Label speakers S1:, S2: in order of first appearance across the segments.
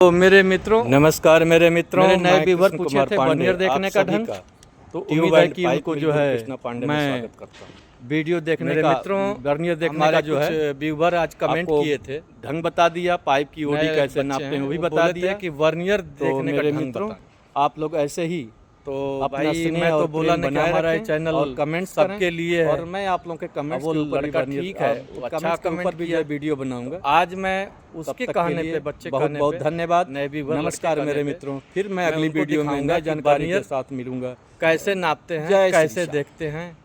S1: तो मेरे मित्रों,
S2: नमस्कार मेरे मित्रों,
S1: मेरे नए
S2: मैं
S1: व्यूवर
S2: कृष्ण
S1: पूछे
S2: कुमार
S1: थे
S2: पांडे
S1: वर्नियर देखने
S2: आप
S1: का
S2: सभी
S1: ढंग।
S2: का
S1: तो उम्मीद
S2: ट्यूब
S1: है
S2: एंड
S1: कि
S2: पाइप
S1: उनको
S2: मिल
S1: जो है
S2: कृष्णा पांडे में
S1: मैं
S2: स्वागत करता हूँ।
S1: वीडियो देखने
S2: मेरे
S1: का,
S2: मित्रों,
S1: वर्नियर देखने
S2: हमारे
S1: का जो
S2: कुछ
S1: है
S2: व्यूवर आज कमेंट
S1: आपको
S2: किए थे,
S1: ढंग बता दिया।
S2: पाइप की ओडी
S1: नए
S2: कैसे
S1: बच्चे
S2: नापते
S1: हैं
S2: हैं वो भी
S1: वो
S2: बता
S1: बोले थे
S2: दिया।
S1: कि वर्नियर
S2: तो
S1: देखने का
S2: मेरे
S1: ढंग
S2: मित्रों,
S1: बताएं।
S2: आप लोग ऐसे ही
S1: तो
S2: अपना
S1: भाई
S2: स्नेह
S1: मैं तो
S2: और
S1: बोला
S2: प्रेम
S1: नहीं कि
S2: बनाए
S1: हमारा ये
S2: रखें
S1: चैनल
S2: और कमेंट्स
S1: सबके
S2: करें।
S1: लिए
S2: और
S1: है।
S2: मैं आप लोगों के
S1: अब
S2: कमेंट्स
S1: वो
S2: के ऊपर ही
S1: लड़का
S2: वर्नियर
S1: ठीक है,
S2: तो
S1: वो अच्छा
S2: कमेंट्स के ऊपर
S1: कमेंट
S2: भी जो
S1: किया।
S2: है वीडियो
S1: तो
S2: बनाऊंगा।
S1: आज मैं
S2: तब
S1: उसके
S2: तक के
S1: कहने
S2: लिए
S1: पे, बच्चे
S2: बहुत
S1: कहने
S2: बहुत
S1: पे,
S2: धन्यवाद।
S1: नए व्यूवर लड़के
S2: नमस्कार
S1: कहने
S2: मेरे
S1: पे
S2: मित्रों, फिर मैं
S1: मैं
S2: अगली
S1: उनको
S2: वीडियो में
S1: दिखाऊंगा
S2: नई
S1: कि
S2: जानकारी के
S1: वर्नियर
S2: साथ मिलूंगा।
S1: कैसे नापते हैं,
S2: जय श्री
S1: कैसे
S2: श्याम।
S1: देखते हैं।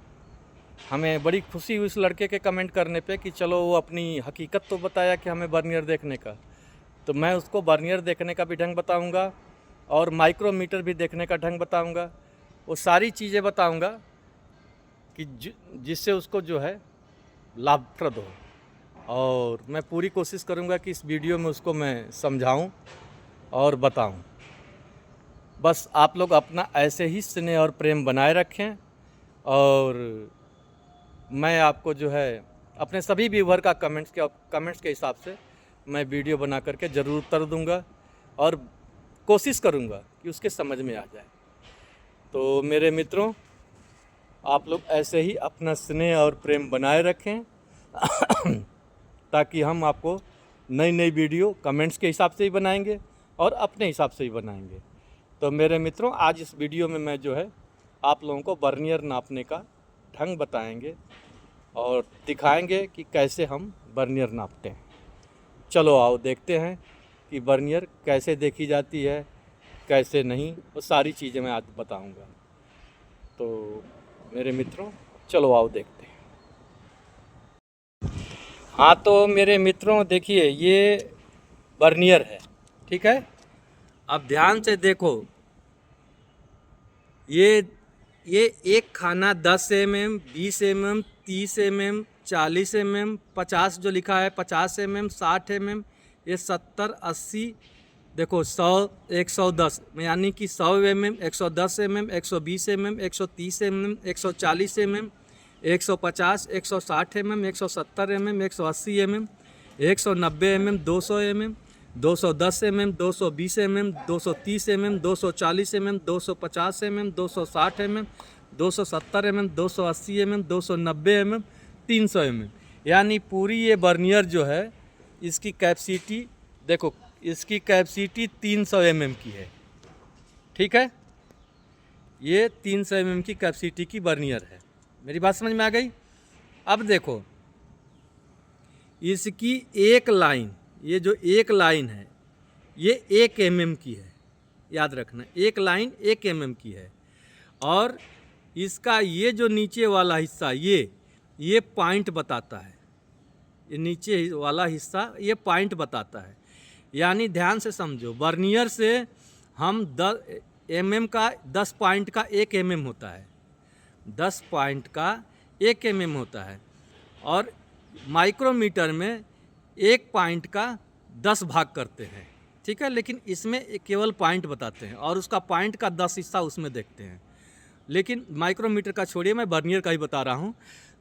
S1: हमें बड़ी खुशी हुई उस लड़के के कमेंट करने पे कि चलो वो अपनी हकीकत तो बताया कि हमें बर्नियर देखने का। तो मैं उसको बर्नियर देखने का भी ढंग बताऊंगा और माइक्रोमीटर भी देखने का ढंग बताऊंगा। वो सारी चीज़ें बताऊंगा कि जिससे उसको जो है लाभप्रद हो। और मैं पूरी कोशिश करूंगा कि इस वीडियो में उसको मैं समझाऊं और बताऊं। बस आप लोग अपना ऐसे ही स्नेह और प्रेम बनाए रखें। और मैं आपको जो है अपने सभी व्यूवर का कमेंट्स के हिसाब से मैं वीडियो बना करके ज़रूर उत्तर दूंगा और कोशिश करूंगा कि उसके समझ में आ जाए। तो मेरे मित्रों, आप लोग ऐसे ही अपना स्नेह और प्रेम बनाए रखें ताकि हम आपको नई नई वीडियो कमेंट्स के हिसाब से ही बनाएंगे और अपने हिसाब से ही बनाएंगे। तो मेरे मित्रों, आज इस वीडियो में मैं जो है आप लोगों को बर्नियर नापने का ढंग बताएंगे और दिखाएंगे कि कैसे हम बर्नियर नापते हैं। चलो आओ देखते हैं कि बर्नियर कैसे देखी जाती है, कैसे नहीं, वो सारी चीज़ें मैं आज बताऊंगा। तो मेरे मित्रों, चलो आओ देखते हैं। हाँ तो मेरे मित्रों, देखिए ये बर्नियर है, ठीक है। अब ध्यान से देखो, ये एक खाना 10 mm, 20 mm, 30 mm, 40 mm, 50 जो लिखा है 50 mm, 60 mm, ये 70, 80, देखो 100, 110, यानी कि 100 mm, 110 mm, 120 mm, 130 mm, 140 mm, 150, 160 mm, 170 mm, 180 mm, 190 mm, 200 mm, 210 mm, 220 mm, 230 mm, 240 mm, 250 mm, 260 mm, 270 mm, 280 mm, 290 mm, 300 mm। यानी पूरी ये बर्नियर जो है, इसकी कैपेसिटी देखो, इसकी कैपेसिटी 300 mm की है, ठीक है। ये 300 mm की कैपेसिटी की बर्नियर है। मेरी बात समझ में आ गई। अब देखो, इसकी एक लाइन, ये जो एक लाइन है ये 1 mm की है, याद रखना, एक लाइन 1 mm की है। और इसका ये जो नीचे वाला हिस्सा, ये पॉइंट बताता है, ये नीचे वाला हिस्सा ये पॉइंट बताता है। यानी ध्यान से समझो, बर्नियर से हम 10 mm का 10 पॉइंट का 1 mm होता है, 10 पॉइंट का 1 mm होता है। और माइक्रोमीटर में 1 पॉइंट का 10 भाग करते हैं, ठीक है। लेकिन इसमें केवल पॉइंट बताते हैं और उसका पॉइंट का 10 हिस्सा उसमें देखते हैं। लेकिन माइक्रोमीटर का छोड़िए, मैं बर्नियर का ही बता रहा हूँ।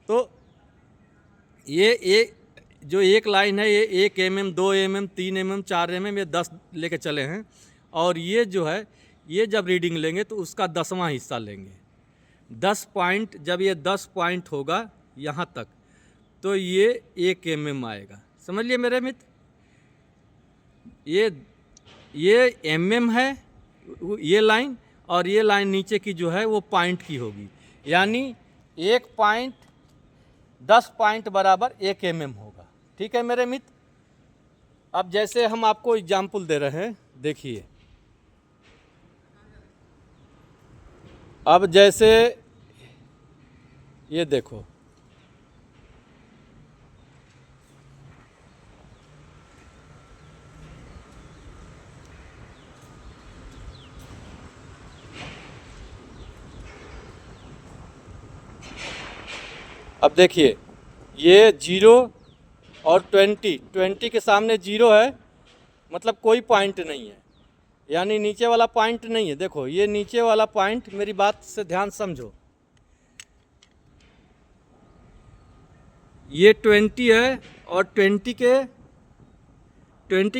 S1: तो ये जो एक लाइन है, ये 1 mm, 2 mm, 3 mm, 4 mm, ये 10 लेके चले हैं। और ये जो है, ये जब रीडिंग लेंगे तो उसका 10वां हिस्सा लेंगे। 10 पॉइंट, जब ये 10 पॉइंट होगा यहाँ तक, तो ये 1 mm आएगा। समझ लिए मेरे मित्र, ये mm है ये लाइन, और ये लाइन नीचे की जो है वो पॉइंट की होगी। यानी 1 पॉइंट 10 पॉइंट बराबर 1 mm होगा, ठीक है मेरे मित्र। अब जैसे हम आपको एग्जाम्पल दे रहे हैं, देखिए। अब जैसे ये देखो, अब देखिए, ये 0 और 20 के सामने 0 है, मतलब कोई पॉइंट नहीं है, यानी नीचे वाला पॉइंट नहीं है। देखो, ये नीचे वाला पॉइंट, मेरी बात से ध्यान समझो, ये 20 है और 20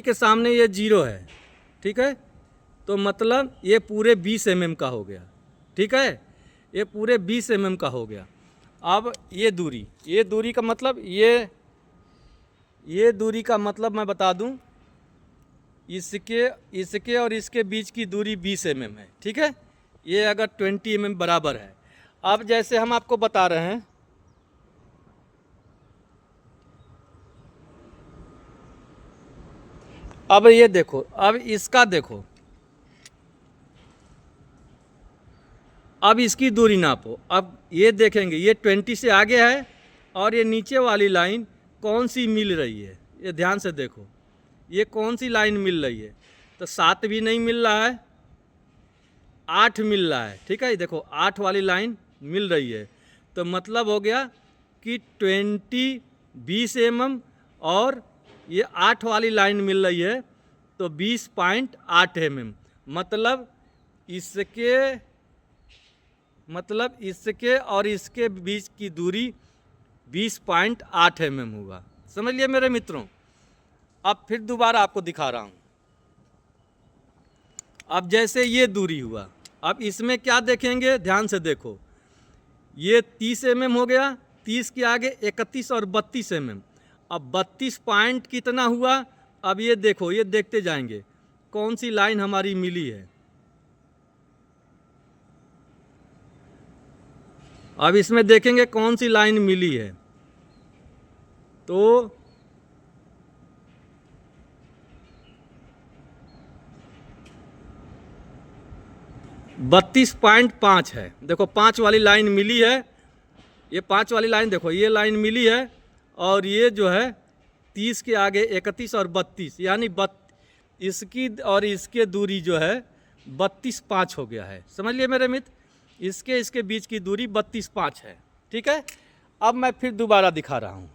S1: के सामने ये 0 है, ठीक है। तो मतलब ये पूरे 20 mm का हो गया, ठीक है, ये पूरे 20 mm का हो गया। अब ये दूरी का मतलब ये दूरी का मतलब मैं बता दूं, इसके और इसके बीच की दूरी 20 mm है, ठीक है। ये अगर 20 mm बराबर है। अब जैसे हम आपको बता रहे हैं, अब ये देखो, अब इसका देखो, अब इसकी दूरी नापो। अब ये देखेंगे ये 20 से आगे है और ये नीचे वाली लाइन कौन सी मिल रही है, ये ध्यान से देखो, ये कौन सी लाइन मिल रही है। तो 7 भी नहीं मिल रहा है, 8 मिल रहा है, ठीक है। देखो 8 वाली लाइन मिल रही है। तो मतलब हो गया कि 20 mm और ये 8 वाली लाइन मिल रही है, तो 20.8 mm। मतलब इसके और इसके बीच की दूरी 20.8 mm होगा। समझ लिए मेरे मित्रों। अब फिर दोबारा आपको दिखा रहा हूँ। अब जैसे ये दूरी हुआ, अब इसमें क्या देखेंगे, ध्यान से देखो, ये 30 mm हो गया, 30 के आगे 31 और 32 mm। अब 32 पॉइंट कितना हुआ, अब ये देखो, ये देखते जाएंगे कौन सी लाइन हमारी मिली है। अब इसमें देखेंगे कौन सी लाइन मिली है। तो 32.5 है। देखो 5 वाली लाइन मिली है, ये 5 वाली लाइन देखो, ये लाइन मिली है और ये जो है 30 के आगे 31 और 32, यानी इसकी और इसके दूरी जो है 32.5 हो गया है। समझ लिए मेरे मित्र, इसके बीच की दूरी 32.5 है, ठीक है। अब मैं फिर दोबारा दिखा रहा हूँ,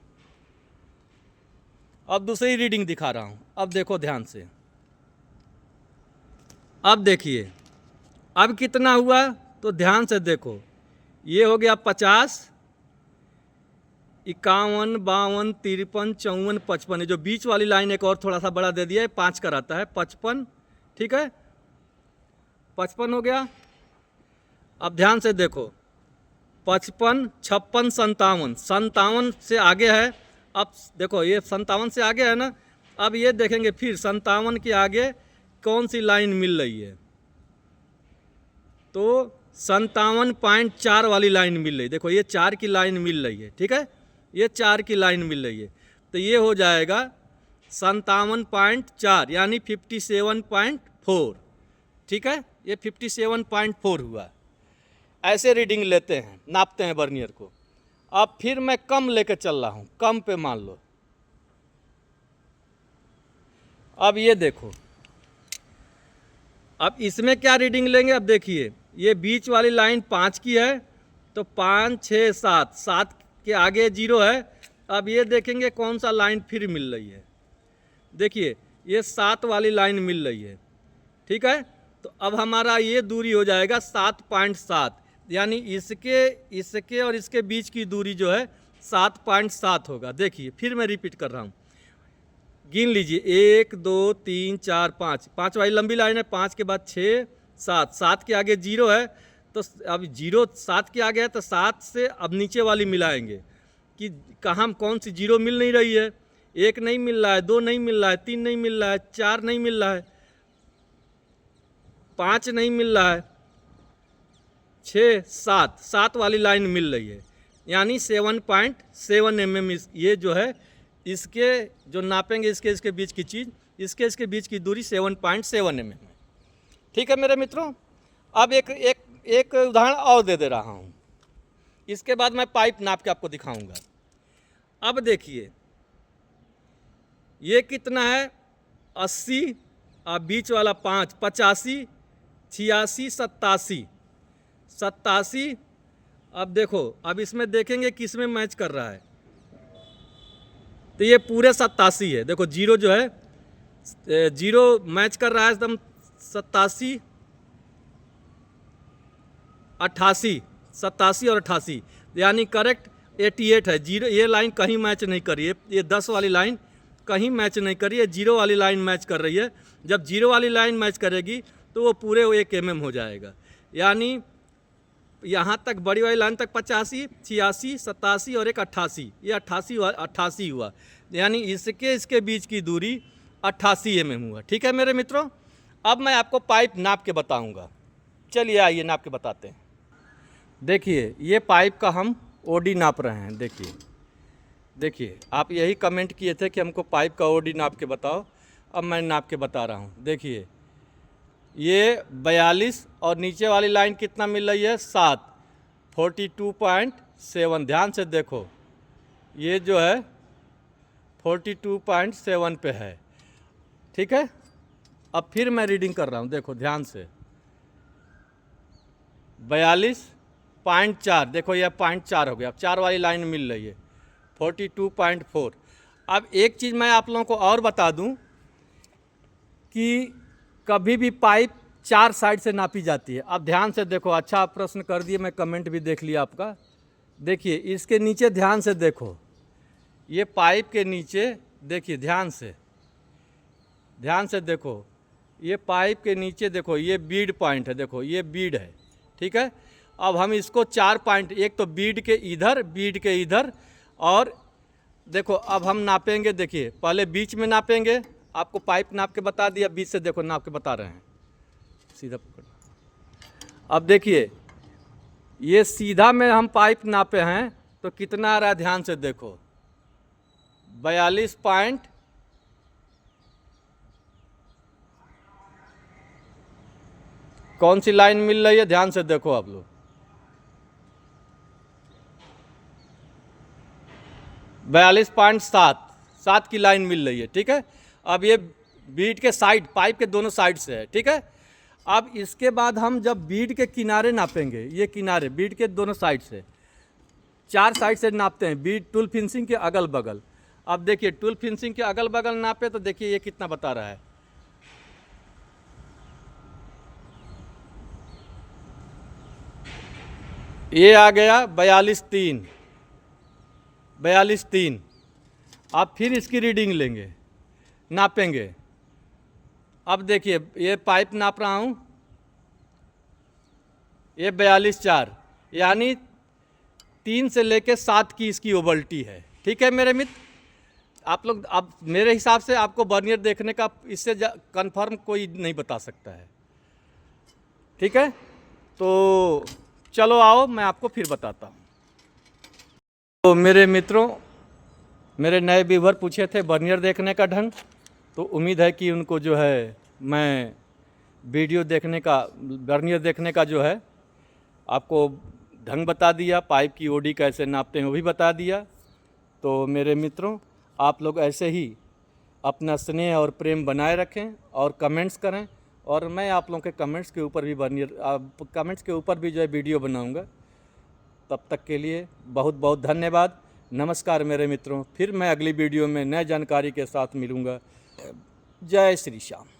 S1: अब दूसरी रीडिंग दिखा रहा हूँ। अब देखो ध्यान से, अब देखिए अब कितना हुआ, तो ध्यान से देखो, ये हो गया 50, 51, 52, 53, 54, 55। ये जो बीच वाली लाइन एक और थोड़ा सा बड़ा दे दिया है, 5 कराता है, 55, ठीक है, 55 हो गया। अब ध्यान से देखो, 55, 56, 57, 57 से आगे है। अब देखो ये 57 से आगे है ना, अब ये देखेंगे फिर 57 के आगे कौन सी लाइन मिल रही है, तो 57.4 वाली लाइन मिल रही है। देखो ये 4 की लाइन मिल रही है, ठीक है, ये 4 की लाइन मिल रही है। तो ये हो जाएगा 57.4 यानी 57.4, ठीक है, ये 57.4 हुआ। ऐसे रीडिंग लेते हैं, नापते हैं वर्नियर को। अब फिर मैं कम लेकर चल रहा हूँ, कम पे मान लो। अब ये देखो, अब इसमें क्या रीडिंग लेंगे, अब देखिए ये बीच वाली लाइन 5 की है, तो 5, 6, 7, 7 के आगे 0 है। अब ये देखेंगे कौन सा लाइन फिर मिल रही है, देखिए ये 7 वाली लाइन मिल रही है, ठीक है। तो अब हमारा ये दूरी हो जाएगा 7.7, यानी इसके और इसके बीच की दूरी जो है 7.7 होगा। देखिए फिर मैं रिपीट कर रहा हूँ, गिन लीजिए, 1, 2, 3, 4, 5, 5 वाली लंबी लाइन है, 5 के बाद 6, 7, 7 के आगे 0 है, तो अब 0 7 के आगे है, तो 7 से अब नीचे वाली मिलाएंगे कि कहाँ कौन सी 0 मिल नहीं रही है। 1 नहीं मिल रहा है, 2 नहीं मिल रहा है, 3 नहीं मिल रहा है, 4 नहीं मिल रहा है, 5 नहीं मिल रहा है, 6, 7, 7 वाली लाइन मिल रही है, यानी 7.7 mm ये जो है, इसके जो नापेंगे इसके बीच की चीज़, इसके बीच की दूरी 7.7 mm है, ठीक है मेरे मित्रों। अब एक उदाहरण और दे रहा हूँ, इसके बाद मैं पाइप नाप के आपको दिखाऊंगा। अब देखिए ये कितना है, 80, और बीच वाला 5, 85, 86, 87। अब देखो, अब इसमें देखेंगे किस में मैच कर रहा है, तो ये पूरे 87 है। देखो 0 जो है, 0 मैच कर रहा है एकदम 87, 88, 87 और 88, यानी करेक्ट 88 है। 0 ये लाइन कहीं मैच नहीं करी है, ये 10 वाली लाइन कहीं मैच नहीं कर रही है, जीरो वाली लाइन मैच कर रही है। जब जीरो वाली लाइन मैच करेगी तो वो पूरे 1 mm हो जाएगा। यानी यहाँ तक बड़ी वाली लाइन तक 85, 86, 87 और एक 88, ये 88 हुआ। यानी इसके बीच की दूरी 88 mm हुआ। ठीक है मेरे मित्रों, अब मैं आपको पाइप नाप के बताऊंगा। चलिए आइए नाप के बताते हैं। देखिए ये पाइप का हम ओडी नाप रहे हैं। देखिए आप यही कमेंट किए थे कि हमको पाइप का ओडी नाप के बताओ, अब मैं नाप के बता रहा हूँ। देखिए ये 42 और नीचे वाली लाइन कितना मिल रही है 7, 42.7। ध्यान से देखो, ये जो है 42.7 पे है। ठीक है, अब फिर मैं रीडिंग कर रहा हूँ, देखो ध्यान से। 42.4, देखो यह 0.4 हो गया। अब 4 वाली लाइन मिल रही है 42.4। अब एक चीज़ मैं आप लोगों को और बता दूं कि कभी भी पाइप 4 साइड से नापी जाती है। अब ध्यान से देखो, अच्छा आप प्रश्न कर दिए, मैं कमेंट भी देख लिया आपका। देखिए इसके नीचे ध्यान से देखो, ये पाइप के नीचे देखिए ध्यान से देखो, ये पाइप के नीचे देखो, ये बीड पॉइंट है। देखो ये बीड है, ठीक है। अब हम इसको 4 पॉइंट, एक तो बीड के इधर, और देखो अब हम नापेंगे। देखिए पहले बीच में नापेंगे, आपको पाइप नाप के बता दिया, बीच से देखो नाप के बता रहे हैं, सीधा पकड़ो। अब देखिए ये सीधा में हम पाइप नापे हैं तो कितना आ रहा है, ध्यान से देखो 42 पॉइंट, कौन सी लाइन मिल रही है ध्यान से देखो आप लोग, 42.7 की लाइन मिल रही है। ठीक है, अब ये बीड के साइड, पाइप के दोनों साइड से है। ठीक है, अब इसके बाद हम जब बीड के किनारे नापेंगे, ये किनारे बीड के दोनों साइड से, 4 साइड से नापते हैं बीड टूल फिनिशिंग के अगल बगल। अब देखिए टूल फिनिशिंग के अगल बगल नापे तो देखिए ये कितना बता रहा है, ये आ गया 42.3। आप फिर इसकी रीडिंग लेंगे, नापेंगे। अब देखिए ये पाइप नाप रहा हूँ, ये 42.4, यानी 3 से लेके 7 की इसकी ओवल्टी है। ठीक है मेरे मित्र, आप लोग, अब मेरे हिसाब से आपको बर्नियर देखने का इससे कंफर्म कोई नहीं बता सकता है। ठीक है, तो चलो आओ मैं आपको फिर बताता हूँ। तो मेरे मित्रों, मेरे नए व्यूअर पूछे थे बर्नियर देखने का ढंग, तो उम्मीद है कि उनको जो है मैं वीडियो देखने का, बर्नियर देखने का जो है आपको ढंग बता दिया, पाइप की ओडी कैसे नापते हैं वो भी बता दिया। तो मेरे मित्रों, आप लोग ऐसे ही अपना स्नेह और प्रेम बनाए रखें और कमेंट्स करें, और मैं आप लोगों के कमेंट्स के ऊपर भी कमेंट्स के ऊपर भी जो है वीडियो बनाऊंगा। तब तक के लिए बहुत बहुत धन्यवाद। नमस्कार मेरे मित्रों, फिर मैं अगली वीडियो में नए जानकारी के साथ मिलूँगा। जय श्री श्याम।